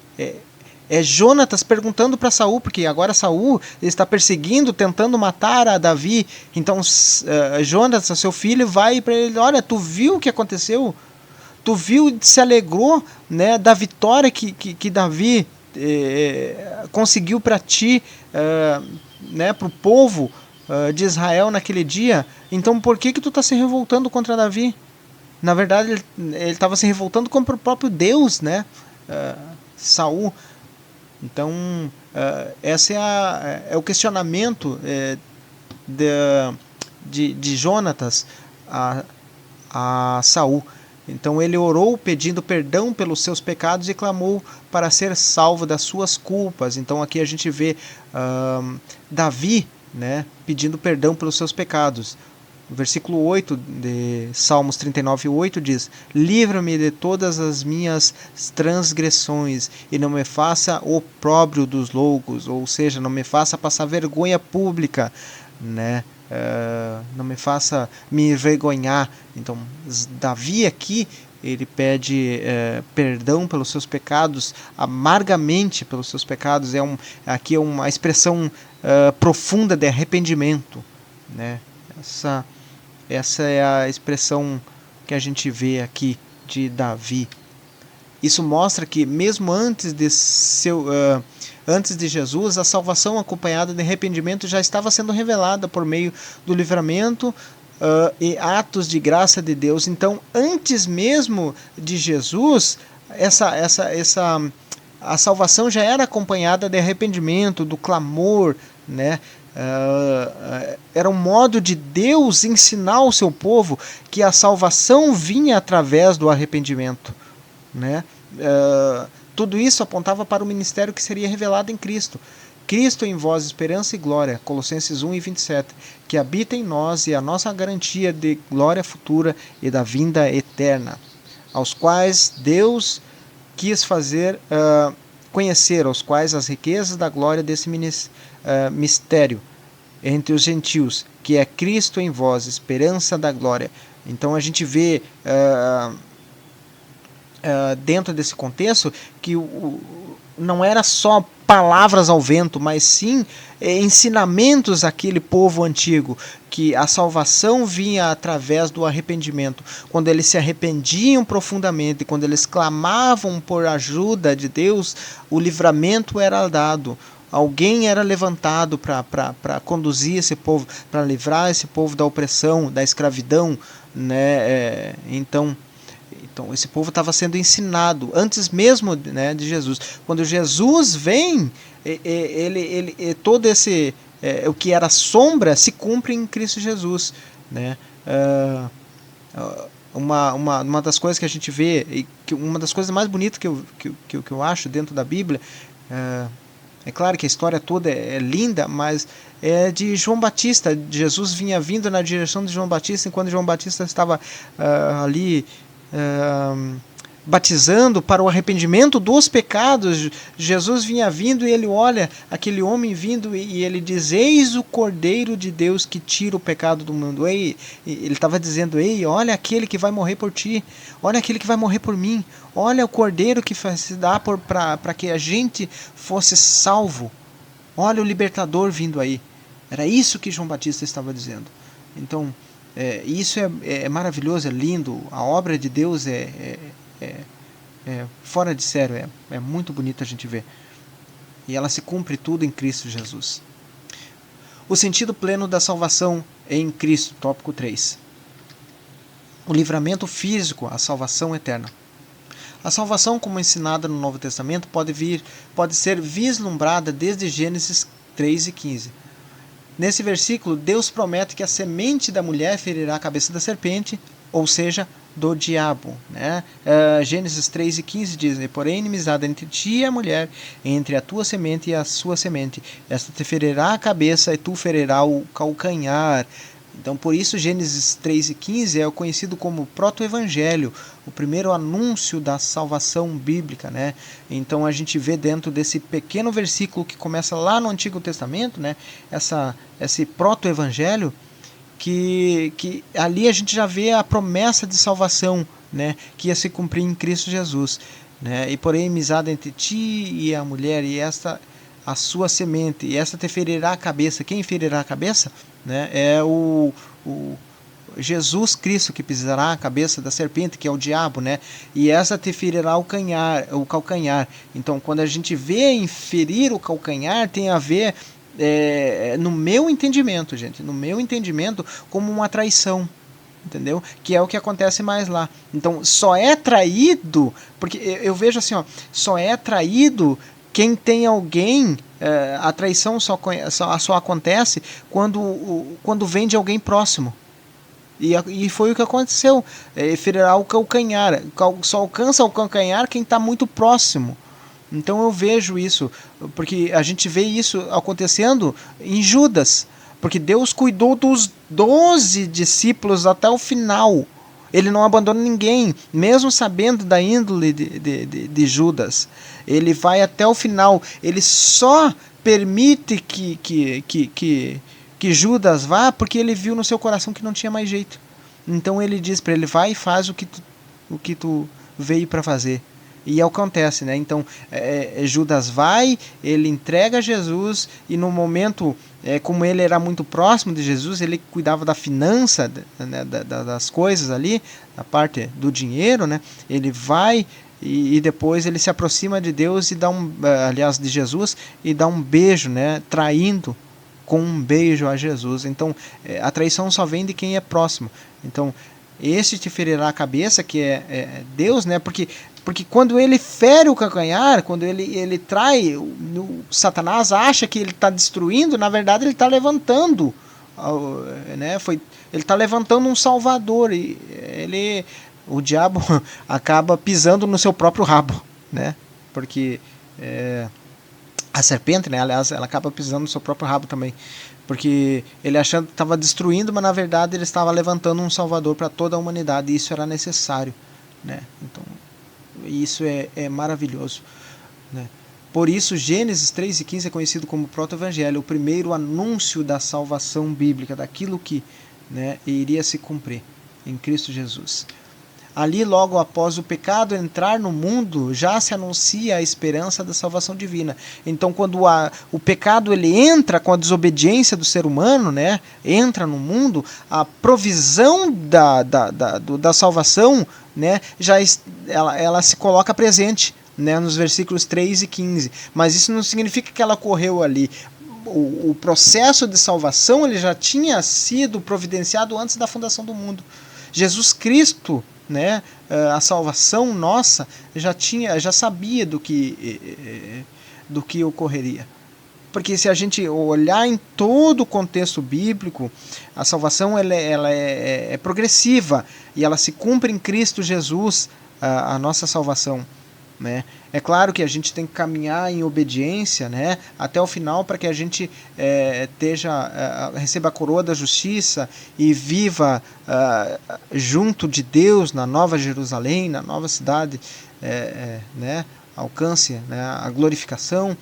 Jonatas perguntando para Saul, porque agora Saul está perseguindo, tentando matar a Davi. Então Jonatas, seu filho, vai para ele: olha, tu viu o que aconteceu? Tu viu e se alegrou, né, da vitória que Davi conseguiu para ti, para o povo de Israel naquele dia. Então por que tu está se revoltando contra Davi? Na verdade ele estava se revoltando contra o próprio Deus, né? Saul. Então esse é o questionamento de Jonatas a Saul. Então ele orou pedindo perdão pelos seus pecados e clamou para ser salvo das suas culpas. Então aqui a gente vê Davi, né, pedindo perdão pelos seus pecados. O versículo 8 de Salmos 39:8 diz: livra-me de todas as minhas transgressões e não me faça opróbrio dos loucos, ou seja, não me faça passar vergonha pública, né? Não me faça me envergonhar. Então Davi aqui ele pede perdão pelos seus pecados, amargamente pelos seus pecados. Aqui é uma expressão profunda de arrependimento, né? Essa é a expressão que a gente vê aqui de Davi. Isso mostra que mesmo antes de Jesus, a salvação acompanhada de arrependimento já estava sendo revelada por meio do livramento e atos de graça de Deus. Então, antes mesmo de Jesus, a salvação já era acompanhada de arrependimento, do clamor, né? Era um modo de Deus ensinar ao seu povo que a salvação vinha através do arrependimento, né? Tudo isso apontava para o ministério que seria revelado em Cristo. Cristo em vós, esperança e glória, Colossenses 1:27, que habita em nós e a nossa garantia de glória futura e da vinda eterna, aos quais Deus quis fazer conhecer, aos quais as riquezas da glória desse mistério entre os gentios, que é Cristo em vós, esperança da glória. Então a gente vê dentro desse contexto que não era só palavras ao vento, mas sim ensinamentos àquele povo antigo, que a salvação vinha através do arrependimento. Quando eles se arrependiam profundamente, quando eles clamavam por ajuda de Deus, o livramento era dado. Alguém era levantado para conduzir esse povo, para livrar esse povo da opressão, da escravidão, né? Então esse povo estava sendo ensinado antes mesmo, né, de Jesus. Quando Jesus vem, todo esse o que era sombra se cumpre em Cristo Jesus, né? Uma das coisas que a gente vê, uma das coisas mais bonitas que eu acho dentro da Bíblia, é claro que a história toda é linda, mas é de João Batista. Jesus vinha vindo na direção de João Batista, enquanto João Batista estava ali batizando para o arrependimento dos pecados. Jesus vinha vindo e ele olha aquele homem vindo e ele diz: eis o Cordeiro de Deus que tira o pecado do mundo. Ele estava dizendo: ei, olha aquele que vai morrer por ti, olha aquele que vai morrer por mim, olha o Cordeiro que se dá para que a gente fosse salvo, olha o libertador vindo aí. Era isso que João Batista estava dizendo. Então, isso é maravilhoso, é lindo, a obra de Deus é fora de sério, é muito bonito a gente ver. E ela se cumpre tudo em Cristo Jesus. O sentido pleno da salvação em Cristo, tópico 3. O livramento físico, a salvação eterna. A salvação, como ensinada no Novo Testamento, pode ser vislumbrada desde Gênesis 3:15. Nesse versículo, Deus promete que a semente da mulher ferirá a cabeça da serpente, ou seja, do diabo. Né? Gênesis 3:15 diz: porém, inimizade entre ti e a mulher, entre a tua semente e a sua semente. Esta te ferirá a cabeça e tu ferirá o calcanhar. Então, por isso, Gênesis 3:15 é conhecido como proto-evangelho, o primeiro anúncio da salvação bíblica. Né? Então, a gente vê dentro desse pequeno versículo que começa lá no Antigo Testamento, né? Esse proto-evangelho, que ali a gente já vê a promessa de salvação, né? Que ia se cumprir em Cristo Jesus. Né? E porém, inimizade entre ti e a mulher, e esta a sua semente, e esta te ferirá a cabeça. Quem ferirá a cabeça? Né? É o Jesus Cristo, que pisará a cabeça da serpente, que é o diabo, né? E essa te ferirá o calcanhar. Então, quando a gente vê em ferir o calcanhar, tem a ver, no meu entendimento, gente, como uma traição. Entendeu? Que é o que acontece mais lá. Então, só é traído, porque eu vejo assim, só é traído quem tem alguém. A traição só acontece quando vem de alguém próximo. E foi o que aconteceu. Ferirá o calcanhar. Só alcança o calcanhar quem está muito próximo. Então eu vejo isso, porque a gente vê isso acontecendo em Judas. Porque Deus cuidou dos 12 discípulos até o final. Ele não abandona ninguém, mesmo sabendo da índole de Judas. Ele vai até o final. Ele só permite que Judas vá porque ele viu no seu coração que não tinha mais jeito. Então ele diz para ele: vai e faz o que tu veio para fazer. E acontece, né? Então Judas vai, ele entrega Jesus, e no momento, como ele era muito próximo de Jesus, ele cuidava da finança, né, das coisas ali, da parte do dinheiro, né? Ele vai e depois ele se aproxima de Deus e dá de Jesus, e dá um beijo, né? Traindo com um beijo a Jesus. Então a traição só vem de quem é próximo. Então este te ferirá a cabeça, que é Deus, né? Porque quando ele fere o calcanhar, quando ele trai, o Satanás acha que ele está destruindo, na verdade ele está levantando, né? Ele está levantando um salvador, e o diabo acaba pisando no seu próprio rabo, né? Porque a serpente, né? Aliás, ela acaba pisando no seu próprio rabo também, porque ele achando que estava destruindo, mas na verdade ele estava levantando um salvador para toda a humanidade, e isso era necessário, né? Então isso é maravilhoso, né? Por isso Gênesis 3:15 é conhecido como proto-evangelho, o primeiro anúncio da salvação bíblica, daquilo que, né, iria se cumprir em Cristo Jesus. Ali, logo após o pecado entrar no mundo, já se anuncia a esperança da salvação divina. Então, quando o pecado ele entra com a desobediência do ser humano, né, entra no mundo, a provisão da salvação, né, ela se coloca presente, né, nos versículos 3 e 15. Mas isso não significa que ela ocorreu ali. O processo de salvação ele já tinha sido providenciado antes da fundação do mundo. Jesus Cristo, né, a salvação nossa, já sabia do que ocorreria. Porque se a gente olhar em todo o contexto bíblico, a salvação ela é progressiva, e ela se cumpre em Cristo Jesus, a nossa salvação. né? É claro que a gente tem que caminhar em obediência, né, até o final, para que a gente receba a coroa da justiça e viva junto de Deus na Nova Jerusalém, na nova cidade, né, alcance, né, a glorificação.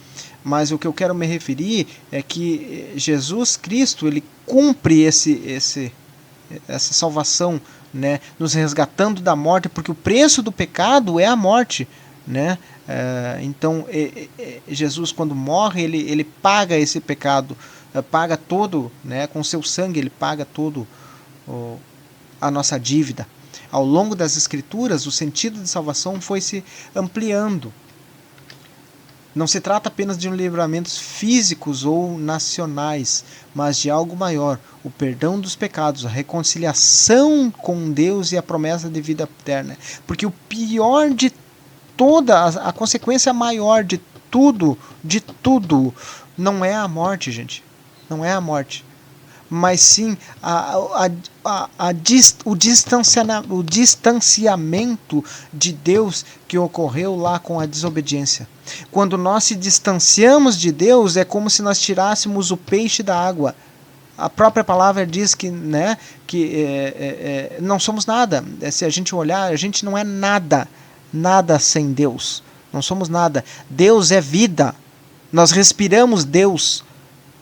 Mas o que eu quero me referir é que Jesus Cristo, ele cumpre essa salvação, né, nos resgatando da morte, porque o preço do pecado é a morte, né? Então Jesus, quando morre, ele paga esse pecado, paga todo, né, com seu sangue, ele paga todo a nossa dívida. Ao longo das Escrituras, o sentido de salvação foi se ampliando. Não se trata apenas de livramentos físicos ou nacionais, mas de algo maior, o perdão dos pecados, a reconciliação com Deus e a promessa de vida eterna. Porque o pior de toda, a consequência maior de tudo, não é a morte, gente. Não é a morte. Mas sim o distanciamento de Deus que ocorreu lá com a desobediência. Quando nós se distanciamos de Deus, é como se nós tirássemos o peixe da água. A própria palavra diz que, né, não somos nada. Se a gente olhar, a gente não é nada. Nada sem Deus. Não somos nada. Deus é vida. Nós respiramos Deus.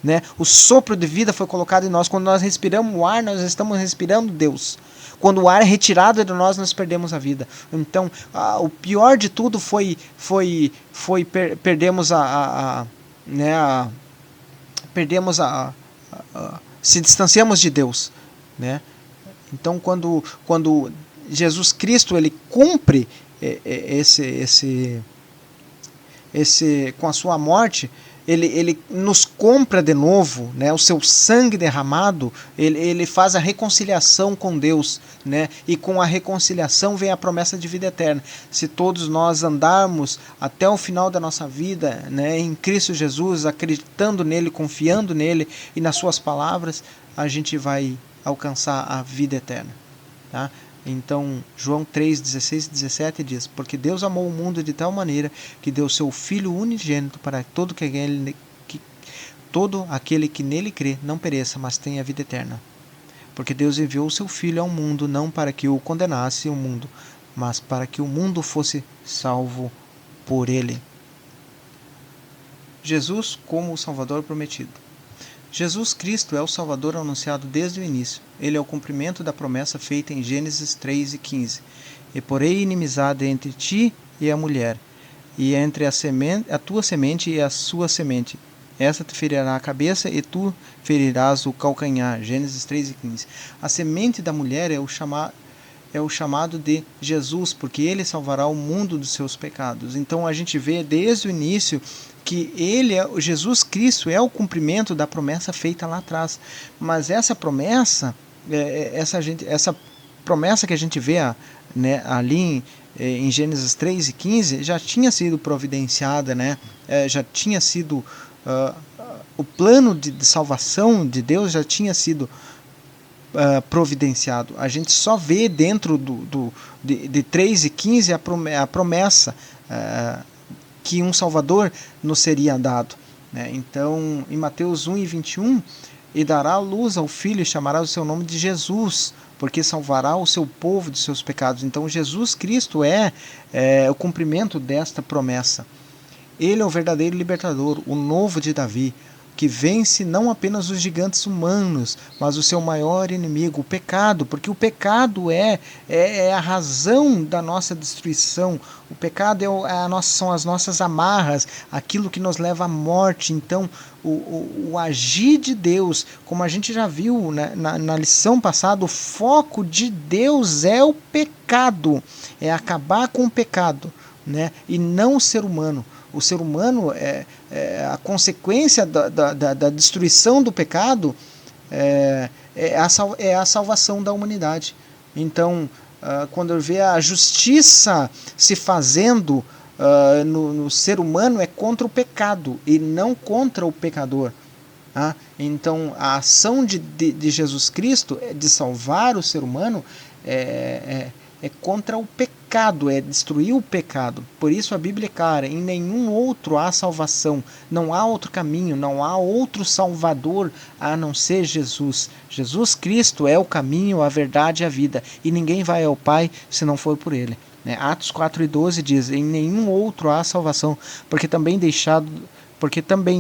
Né? O sopro de vida foi colocado em nós. Quando nós respiramos o ar, nós estamos respirando Deus. Quando o ar é retirado de nós perdemos a vida. Então, o pior de tudo foi perdemos se distanciamos de Deus, né? Então, quando Jesus Cristo ele cumpre com a sua morte, ele nos compra de novo, né? O seu sangue derramado, ele faz a reconciliação com Deus, né? E com a reconciliação vem a promessa de vida eterna. Se todos nós andarmos até o final da nossa vida, né, em Cristo Jesus, acreditando nele, confiando nele e nas suas palavras, a gente vai alcançar a vida eterna, tá? Então, João 3, 16 e 17 diz: porque Deus amou o mundo de tal maneira que deu seu Filho unigênito para todo aquele que nele crê não pereça, mas tenha vida eterna. Porque Deus enviou o seu Filho ao mundo não para que o condenasse o mundo, mas para que o mundo fosse salvo por ele. Jesus como o Salvador prometido. Jesus Cristo é o Salvador anunciado desde o início. Ele é o cumprimento da promessa feita em Gênesis 3 e 15. E porei inimizade entre ti e a mulher, e entre a tua semente e a sua semente. Esta te ferirá a cabeça e tu ferirás o calcanhar. Gênesis 3 e 15. A semente da mulher é o chamado de Jesus, porque ele salvará o mundo dos seus pecados. Então a gente vê desde o início que Jesus Cristo é o cumprimento da promessa feita lá atrás. Mas essa promessa, essa promessa que a gente vê, né, ali em Gênesis 3 e 15, já tinha sido providenciada, né? Já tinha sido o plano de salvação de Deus já tinha sido providenciado. A gente só vê dentro de 3 e 15 a promessa que um Salvador nos seria dado, né? Então, em Mateus 1 e 21, e dará luz ao Filho e chamará o seu nome de Jesus, porque salvará o seu povo de seus pecados. Então, Jesus Cristo é o cumprimento desta promessa. Ele é o verdadeiro libertador, o novo de Davi, que vence não apenas os gigantes humanos, mas o seu maior inimigo, o pecado, porque o pecado é a razão da nossa destruição. O pecado são as nossas amarras, aquilo que nos leva à morte. Então, o agir de Deus, como a gente já viu, né, na lição passada, o foco de Deus é o pecado, é acabar com o pecado, né, e não o ser humano. O ser humano a consequência da destruição do pecado é a salvação da humanidade. Então, quando eu vejo a justiça se fazendo no ser humano, é contra o pecado e não contra o pecador. Então, a ação de Jesus Cristo de salvar o ser humano é contra o pecado, é destruir o pecado. Por isso a Bíblia é clara: em nenhum outro há salvação, não há outro caminho, não há outro Salvador a não ser Jesus. Jesus Cristo é o caminho, a verdade e a vida, e ninguém vai ao Pai se não for por Ele. Atos 4:12 diz: em nenhum outro há salvação, porque também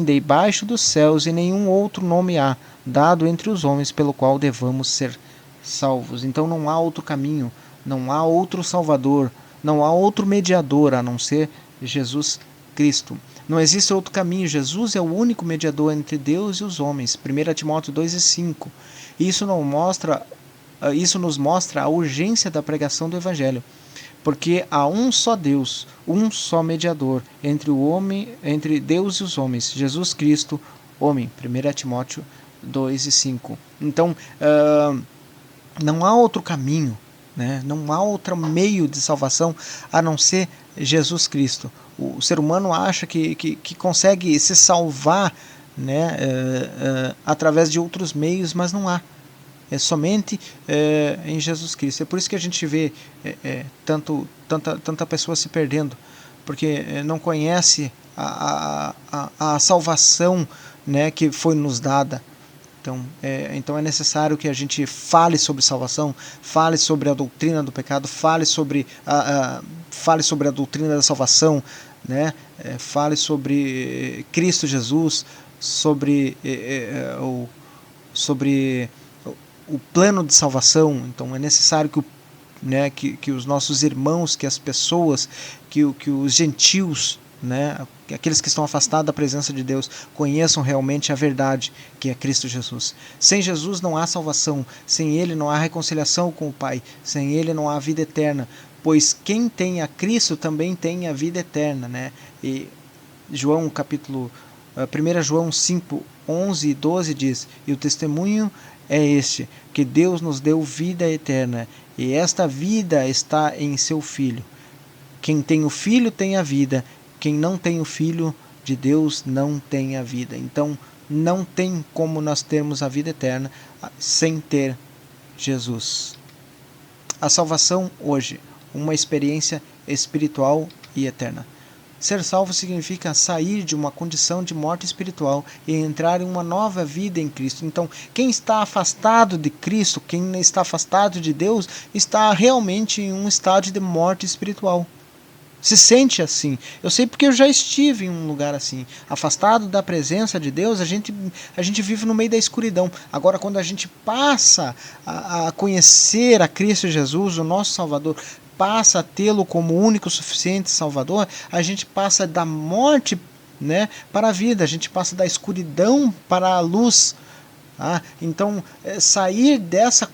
debaixo dos céus e nenhum outro nome há, dado entre os homens, pelo qual devamos ser salvos. Então não há outro caminho, não há outro Salvador, não há outro mediador a não ser Jesus Cristo. Não existe outro caminho. Jesus é o único mediador entre Deus e os homens. 1 Timóteo 2:5. Isso nos mostra a urgência da pregação do Evangelho, porque há um só Deus, um só mediador entre Deus e os homens, Jesus Cristo, homem. 1 Timóteo 2:5. Então, não há outro caminho, não há outro meio de salvação a não ser Jesus Cristo. O ser humano acha que consegue se salvar, através de outros meios, mas não há. É somente em Jesus Cristo. É por isso que a gente vê tanta pessoa se perdendo, porque não conhece a salvação, que foi nos dada. Então é necessário que a gente fale sobre salvação, fale sobre a doutrina do pecado, fale sobre a doutrina da salvação, fale sobre Cristo Jesus, sobre o plano de salvação. Então é necessário que os nossos irmãos, que as pessoas, que os gentios, aqueles que estão afastados da presença de Deus, conheçam realmente a verdade, que é Cristo Jesus. Sem Jesus não há salvação, sem Ele não há reconciliação com o Pai, sem Ele não há vida eterna, pois quem tem a Cristo também tem a vida eterna. E 1 João 5, 11 e 12 diz: e o testemunho é este, que Deus nos deu vida eterna, e esta vida está em seu Filho. Quem tem o Filho tem a vida, quem não tem o Filho de Deus não tem a vida. Então não tem como nós termos a vida eterna sem ter Jesus. A salvação hoje, uma experiência espiritual e eterna. Ser salvo significa sair de uma condição de morte espiritual e entrar em uma nova vida em Cristo. Então, quem está afastado de Cristo, quem está afastado de Deus, está realmente em um estado de morte espiritual. Se sente assim. Eu sei porque eu já estive em um lugar assim. Afastado da presença de Deus, a gente vive no meio da escuridão. Agora, quando a gente passa a conhecer a Cristo Jesus, o nosso Salvador, passa a tê-lo como único, suficiente Salvador, a gente passa da morte, para a vida, a gente passa da escuridão para a luz. Então, sair dessa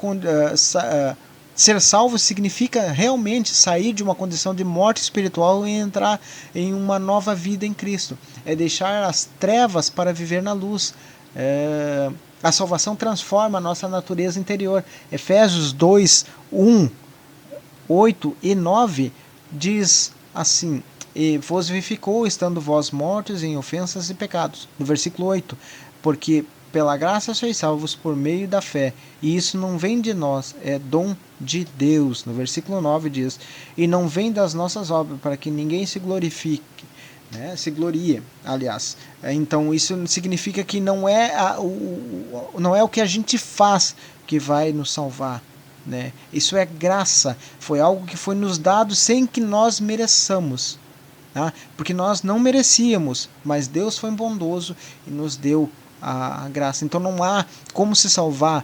ser salvo significa realmente sair de uma condição de morte espiritual e entrar em uma nova vida em Cristo. É deixar as trevas para viver na luz. A salvação transforma a nossa natureza interior. Efésios 2, 1, 8 e 9 diz assim: e vos vivificou, estando vós mortos em ofensas e pecados. No versículo 8, porque pela graça sois salvos por meio da fé, e isso não vem de nós, é dom de Deus. No versículo 9 diz: e não vem das nossas obras, para que ninguém se glorifique, se glorie, aliás. Então isso significa que não é o que a gente faz que vai nos salvar. Isso é graça, foi algo que foi nos dado sem que nós mereçamos, porque nós não merecíamos, mas Deus foi bondoso e nos deu a graça. Então não há como se salvar,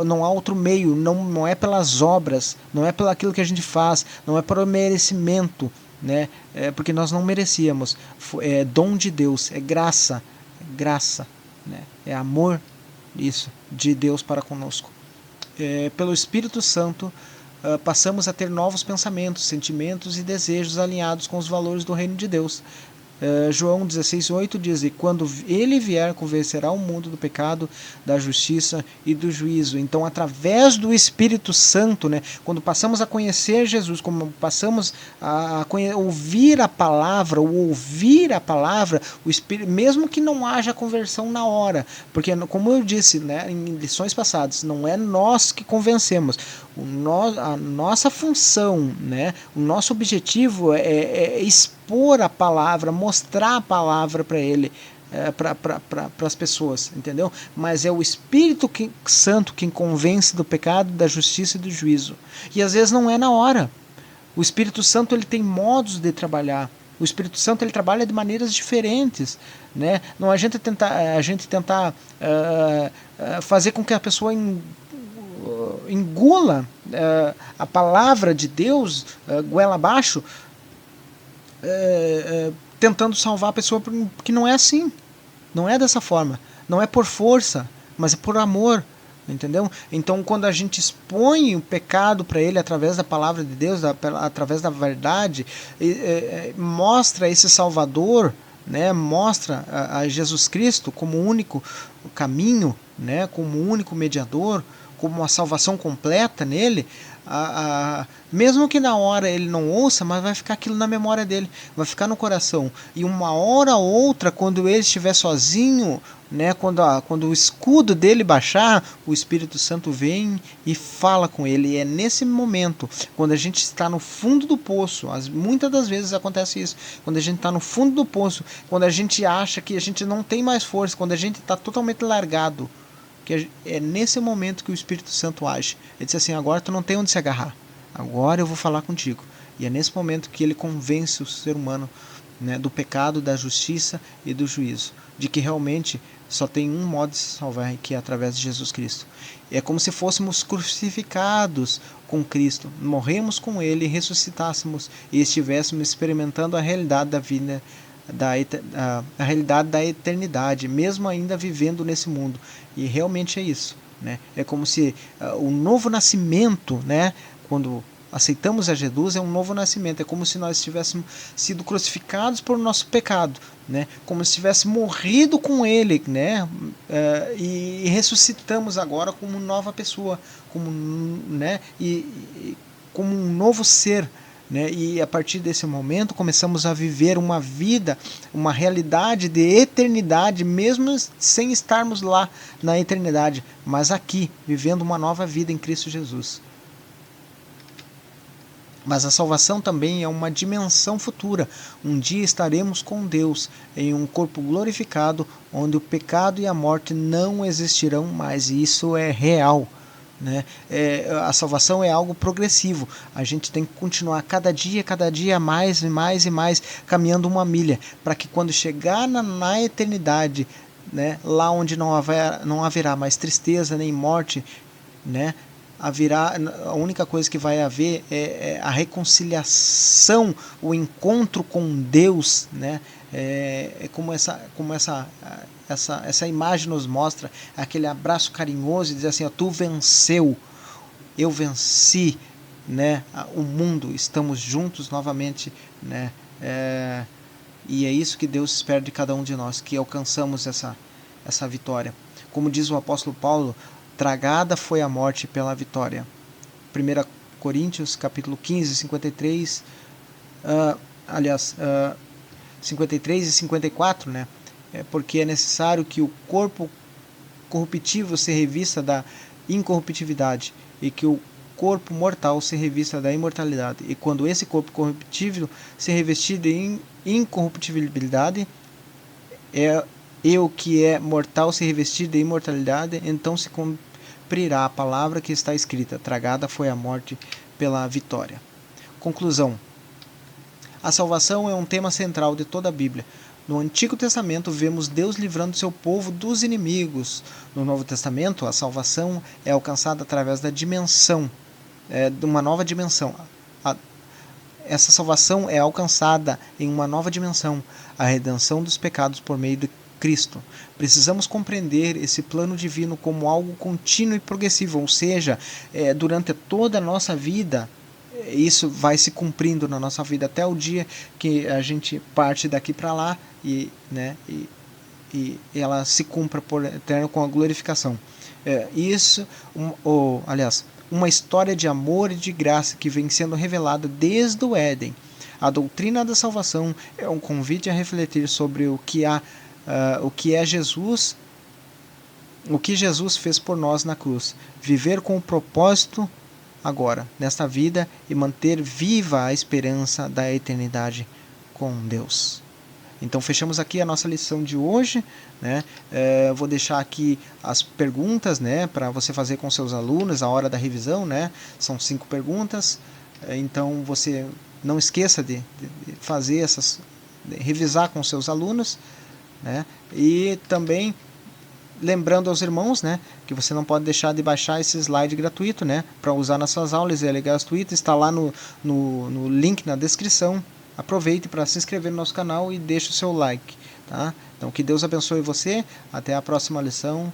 não há outro meio, não é pelas obras, não é pelo aquilo que a gente faz, não é pelo merecimento, porque nós não merecíamos. É dom de Deus, é graça, é amor, isso, de Deus para conosco. Pelo Espírito Santo, passamos a ter novos pensamentos, sentimentos e desejos alinhados com os valores do reino de Deus. João 16:8 diz: e quando ele vier, convencerá o mundo do pecado, da justiça e do juízo. Então, através do Espírito Santo, né, quando passamos a conhecer Jesus, como passamos a ouvir a palavra, o Espírito, mesmo que não haja conversão na hora, porque, como eu disse, né, em lições passadas, não é nós que convencemos. A nossa função, né, o nosso objetivo é expor a palavra, mostrar a palavra para ele, para as pessoas, entendeu? Mas é o Espírito Santo quem convence do pecado, da justiça e do juízo. E às vezes não é na hora. O Espírito Santo ele tem modos de trabalhar. O Espírito Santo ele trabalha de maneiras diferentes, né? Não adianta a gente tentar fazer com que a pessoa engula a palavra de Deus goela abaixo, tentando salvar a pessoa, porque não é assim, não é dessa forma, não é por força, mas é por amor, entendeu? Então, quando a gente expõe o pecado para ele através da palavra de Deus, através da verdade, mostra esse Salvador, né? Mostra a Jesus Cristo como o único caminho, né? Como o único mediador, como uma salvação completa nele, mesmo que na hora ele não ouça, mas vai ficar aquilo na memória dele, vai ficar no coração. E uma hora ou outra, quando ele estiver sozinho, né, quando o escudo dele baixar, o Espírito Santo vem e fala com ele. E é nesse momento, quando a gente está no fundo do poço, muitas das vezes acontece isso, quando a gente está no fundo do poço, quando a gente acha que a gente não tem mais força, quando a gente está totalmente largado, que é nesse momento que o Espírito Santo age. Ele diz assim: agora tu não tem onde se agarrar, agora eu vou falar contigo. E é nesse momento que ele convence o ser humano, né, do pecado, da justiça e do juízo, de que realmente só tem um modo de se salvar, que é através de Jesus Cristo. É como se fôssemos crucificados com Cristo, morremos com ele, ressuscitássemos e estivéssemos experimentando a realidade da vida, a realidade da eternidade, mesmo ainda vivendo nesse mundo. E realmente é isso, né? É como se o novo nascimento, né, quando aceitamos a Jesus, é um novo nascimento. É como se nós tivéssemos sido crucificados por nosso pecado, né? Como se tivéssemos morrido com ele, né? E ressuscitamos agora como nova pessoa, como, né? E como um novo ser, né? E a partir desse momento começamos a viver uma vida, uma realidade de eternidade, mesmo sem estarmos lá na eternidade, mas aqui, vivendo uma nova vida em Cristo Jesus. Mas a salvação também é uma dimensão futura. Um dia estaremos com Deus em um corpo glorificado, onde o pecado e a morte não existirão mais. E isso é real, né? A salvação é algo progressivo. A gente tem que continuar cada dia mais e mais e mais, caminhando uma milha, para que quando chegar na eternidade, né, lá onde não haverá mais tristeza nem morte, né, a única coisa que vai haver é a reconciliação, o encontro com Deus, né? Como essa imagem nos mostra, aquele abraço carinhoso e dizer assim: ó, tu venceu, eu venci, né? O mundo, estamos juntos novamente, né? E é isso que Deus espera de cada um de nós, que alcançamos essa vitória. Como diz o apóstolo Paulo, tragada foi a morte pela vitória. 1 Coríntios, capítulo 15, 53, 53 e 54, né? Porque é necessário que o corpo corruptível se revista da incorruptibilidade e que o corpo mortal se revista da imortalidade. E quando esse corpo corruptível se revestir de incorruptibilidade, o que é mortal se revestir de imortalidade, então se cumprirá a palavra que está escrita: tragada foi a morte pela vitória. Conclusão: a salvação é um tema central de toda a Bíblia. No Antigo Testamento vemos Deus livrando seu povo dos inimigos. No Novo Testamento, a salvação é alcançada através da dimensão, de uma nova dimensão. Essa salvação é alcançada em uma nova dimensão, a redenção dos pecados por meio de Cristo. Precisamos compreender esse plano divino como algo contínuo e progressivo, ou seja, durante toda a nossa vida, isso vai se cumprindo na nossa vida até o dia que a gente parte daqui para lá e, né, e ela se cumpra por eterno com a glorificação. Aliás, uma história de amor e de graça que vem sendo revelada desde o Éden. A doutrina da salvação é um convite a refletir sobre o que é Jesus, o que Jesus fez por nós na cruz. Viver com o propósito agora, nesta vida, e manter viva a esperança da eternidade com Deus. Então fechamos aqui a nossa lição de hoje, né? Vou deixar aqui as perguntas, né, para você fazer com seus alunos a hora da revisão, né? São 5 perguntas, então você não esqueça de fazer de revisar com seus alunos, né? E também lembrando aos irmãos, né, que você não pode deixar de baixar esse slide gratuito, né, para usar nas suas aulas. É gratuito, está lá no link na descrição. Aproveite para se inscrever no nosso canal e deixe o seu like, tá? Então que Deus abençoe você. Até a próxima lição.